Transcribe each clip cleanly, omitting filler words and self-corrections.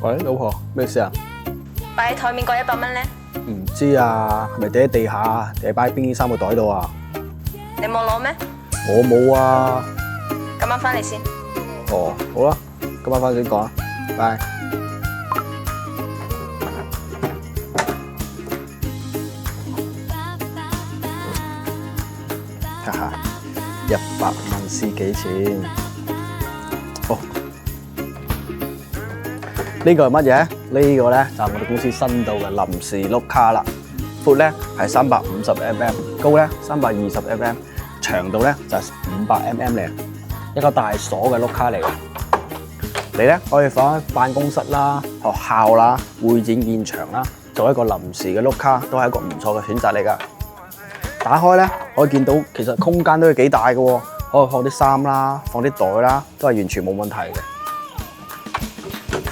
喂，老婆，咩事啊？擺喺台面嗰100蚊咧，唔知啊，係咪跌喺地下啊？定係擺喺邊衫個袋度啊？你冇攞咩？我冇啊。今晚翻嚟先。哦，好啦，今晚翻先講啦，拜。哈哈，100蚊是幾錢？哦，呢個係乜嘢？呢個咧就係我哋公司新到嘅臨時碌卡啦。闊咧係350mm，高咧320mm，長度咧就係500mm嚟，一個大鎖嘅碌卡嚟嘅。你咧可以放喺辦公室啦、學校啦、會展現場啦，做一個臨時嘅碌卡，都係一個唔錯嘅選擇嚟㗎。打開咧，可以見到其實空間都係幾大嘅喎，可以放啲衫啦、放啲袋啦，都係完全冇問題嘅。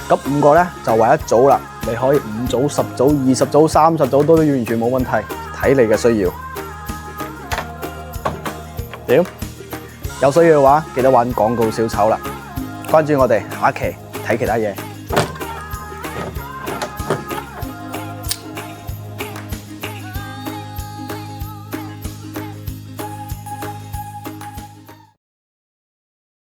咁5個咧就為一組啦，你可以5組、10組、20組、30組都完全冇問題，睇你嘅需要。點？有需要嘅話，記得玩廣告小丑啦！關注我哋，下一期睇其他嘢。